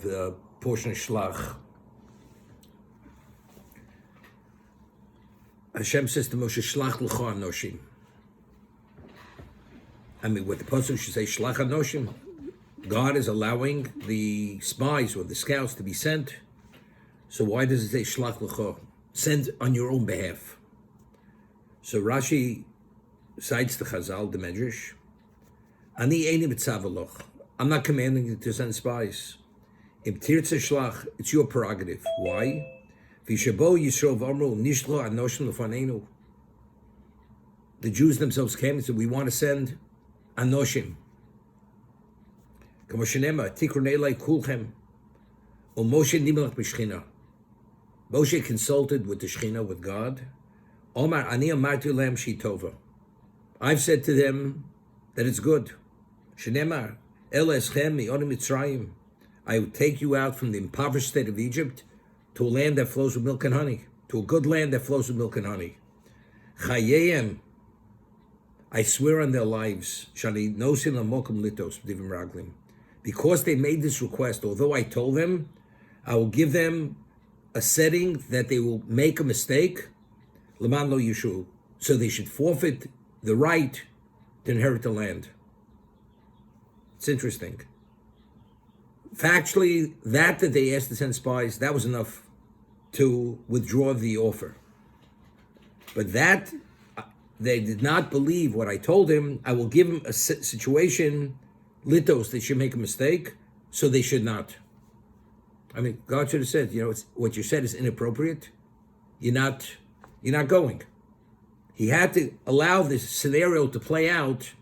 the portion of Shlach. Hashem says to Moshe, Shlach l'cha anoshim. I mean, what the pasuk should say, Shlach anoshim. God is allowing the spies or the scouts to be sent. So why does it say Shlach l'cha? Send on your own behalf. So Rashi cites the Chazal, the Medrash. Ani eini mitzavaloch. I'm not commanding you to send spies. Im tirtze shlach, it's your prerogative. Why? V'shabo Yisrael v'amru nishlo anoshim lefanenu. The Jews themselves came and said, we want to send anoshim. Kamo shenema tikrun elai kulchem. O Moshe nimelach b'shchina. Moshe consulted with the Shechina, with God. Omar ani amartu lehem shitova. I've said to them that it's good. Shenemar el eschem mi'onim Mitzrayim. I will take you out from the impoverished state of Egypt to a land that flows with milk and honey, to a good land that flows with milk and honey. Chayeyem, I swear on their lives, shani nosin lamokum litos b'divim raglim. Because they made this request, although I told them, I will give them a setting that they will make a mistake, leman lo yishu, so they should forfeit the right to inherit the land. It's interesting. Factually, that they asked to send spies, that was enough to withdraw the offer. But that, they did not believe what I told him. I will give him a situation, litos, they should make a mistake, so they should not. I mean, God should have said, it's, what you said is inappropriate. You're not going. He had to allow this scenario to play out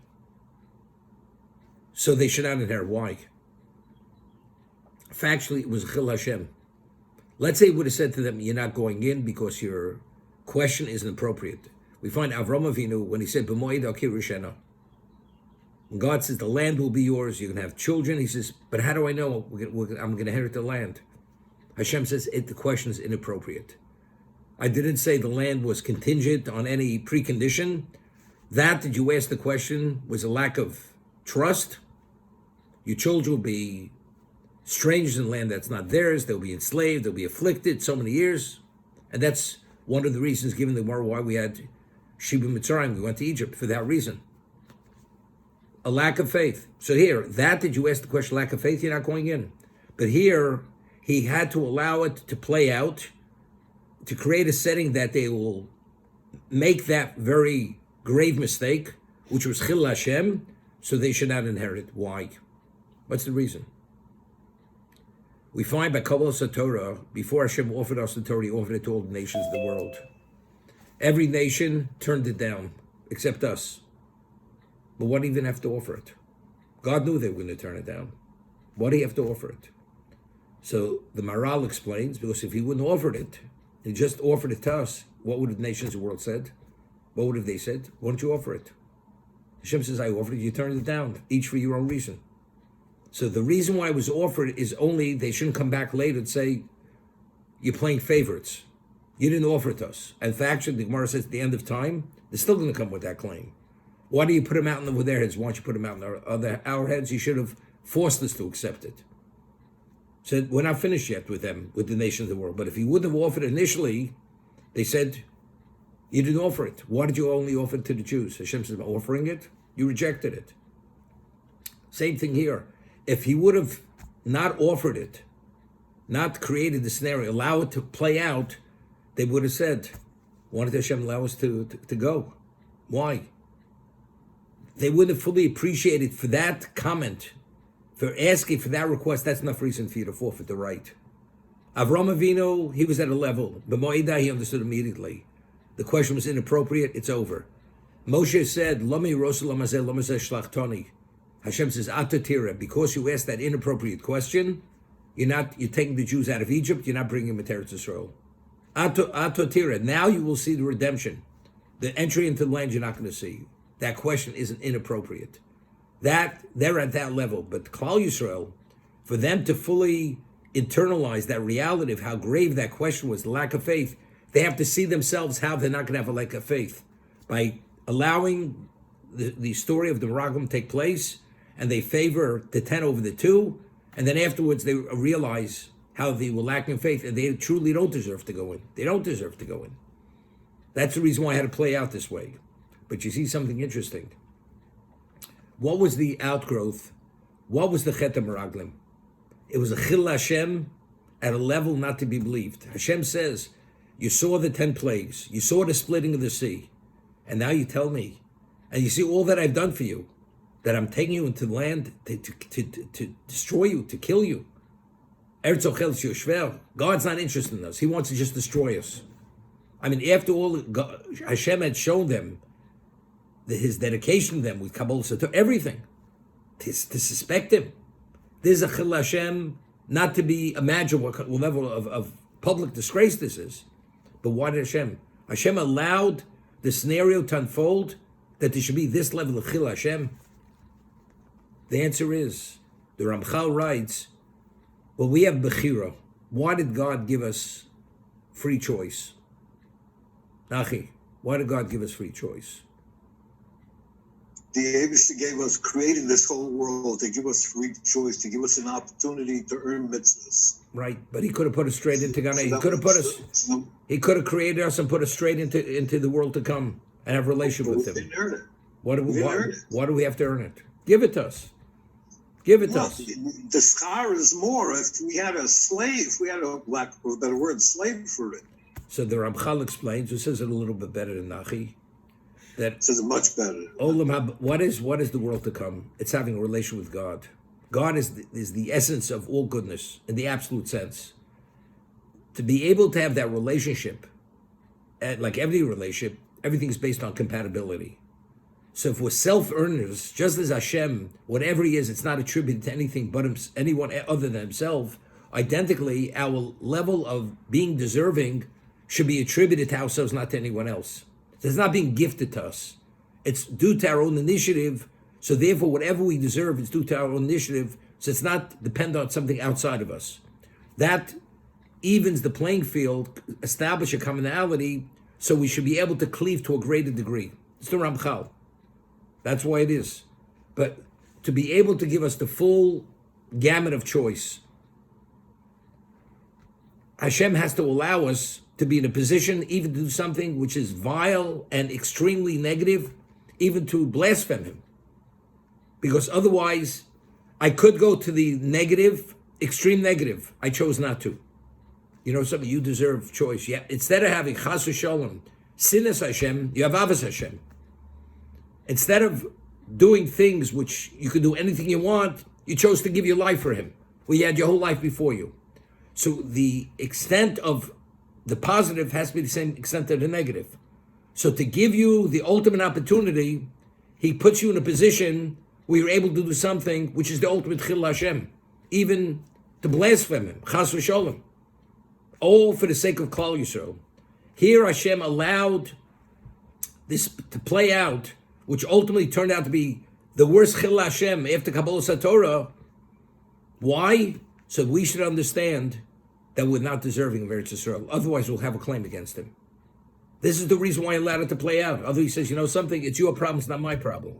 so they should not inherit. Why? Factually, it was Chil Hashem. Let's say he would have said to them, you're not going in because your question isn't appropriate. We find Avram Avinu, when he said, B'moed akir rishena. When God says, the land will be yours, you're going to have children, he says, but how do I know I'm going to inherit the land? Hashem says, the question is inappropriate. I didn't say the land was contingent on any precondition. That you asked the question was a lack of trust. Your children will be strangers in land that's not theirs. They'll be enslaved. They'll be afflicted so many years. And that's one of the reasons given the Gemara why we had Sheba Mitzrayim. We went to Egypt for that reason. A lack of faith. So here, that you asked the question, lack of faith, you're not going in. But here, he had to allow it to play out, to create a setting that they will make that very grave mistake, which was Chil Hashem, so they should not inherit. Why? What's the reason? We find by Kabbalah Torah, before Hashem offered us the Torah, he offered it to all the nations of the world. Every nation turned it down, except us. But why do you even have to offer it? God knew they were going to turn it down. Why do you have to offer it? So the Maral explains, because if he wouldn't have offered it, he just offered it to us, what would the nations of the world said? What would have they said? Why don't you offer it? Hashem says, I offered it, you turned it down, each for your own reason. So the reason why it was offered is only they shouldn't come back later and say, you're playing favorites. You didn't offer it to us. In fact, the Gemara says at the end of time, they're still going to come with that claim. Why do you put them out over their heads? Why don't you put them out in our heads? You should have forced us to accept it. Said, we're not finished yet with them, with the nations of the world. But if you wouldn't have offered it initially, they said, you didn't offer it. Why did you only offer it to the Jews? Hashem says, offering it, you rejected it. Same thing here. If he would have not offered it, not created the scenario, allow it to play out, they would have said, why did Hashem allow us to go? Why? They wouldn't have fully appreciated for that comment, for asking for that request. That's enough reason for you to forfeit the right. Avram Avinu, he was at a level. B'moedah, he understood immediately. The question was inappropriate, it's over. Moshe said, Lami rosa lamazeh lamazeh shlachtoni. Hashem says, Atatira, because you asked that inappropriate question, you're taking the Jews out of Egypt, you're not bringing them to Eretz Yisrael. Atatira, now you will see the redemption. The entry into the land you're not going to see. That question isn't inappropriate. That they're at that level. But Klal Yisrael, for them to fully internalize that reality of how grave that question was, the lack of faith, they have to see themselves how they're not going to have a lack of faith. By allowing the story of the Meraglim take place, and they favor the 10 over the 2, And then afterwards they realize how they were lacking faith and they truly don't deserve to go in. They don't deserve to go in. That's the reason why I had to play out this way. But you see something interesting. What was the outgrowth? What was the Chet HaMeraglim? It was a Chil Hashem at a level not to be believed. Hashem says, you saw the 10 plagues. You saw the splitting of the sea. And now you tell me, and you see all that I've done for you, that I'm taking you into the land to destroy you, to kill you. Eretz Ochel Yoshver. God's not interested in us. He wants to just destroy us. I mean, after all, God, Hashem had shown them his dedication to them with Kabbalah Sator, everything, to suspect him. This is a Chil Hashem, not to be imagined what level of public disgrace this is. But why did Hashem? Hashem allowed the scenario to unfold that there should be this level of Chil Hashem. The answer is, the Ramchal writes, well, we have Bechira. Why did God give us free choice? Nachi, why did God give us free choice? The Abishah gave us, created this whole world to give us free choice, to give us an opportunity to earn mitzvahs. Right, but he could have put us straight into Ghana. He could have put us. He could have created us and put us straight into the world to come and have a relationship with him. We didn't earn it. Why do we have to earn it? Give it to us. Give it to us. The schar is more. If we had a slave, if we had a better word, slave for it. So the Ramchal explains, who says it a little bit better than Nachi, that it says it much better. Olam, what is the world to come? It's having a relation with God. God is the essence of all goodness in the absolute sense. To be able to have that relationship, like every relationship, everything is based on compatibility. So if we're self-earners, just as Hashem, whatever he is, it's not attributed to anything but anyone other than himself, identically, our level of being deserving should be attributed to ourselves, not to anyone else. It's not being gifted to us. It's due to our own initiative. So therefore, whatever we deserve is due to our own initiative. So it's not dependent on something outside of us. That evens the playing field, establish a commonality, so we should be able to cleave to a greater degree. It's the Ramchal. That's why it is. But to be able to give us the full gamut of choice, Hashem has to allow us to be in a position even to do something which is vile and extremely negative, even to blaspheme him. Because otherwise, I could go to the negative, extreme negative. I chose not to. You know something? You deserve choice. Yeah. Instead of having chas v'sholem, sinas Hashem, you have avos Hashem. Instead of doing things which you could do anything you want, you chose to give your life for him. Well, you had your whole life before you. So the extent of the positive has to be the same extent of the negative. So to give you the ultimate opportunity, he puts you in a position where you're able to do something which is the ultimate chil Hashem, even to blaspheme him, chas v'sholem, all for the sake of Klal Yisrael. Here Hashem allowed this to play out, which ultimately turned out to be the worst chil Hashem after Kabbalah Satorah. Why? So we should understand that we're not deserving of Eretz Yisrael. Otherwise, we'll have a claim against him. This is the reason why he allowed it to play out. Otherwise, he says, you know something, it's your problem, it's not my problem.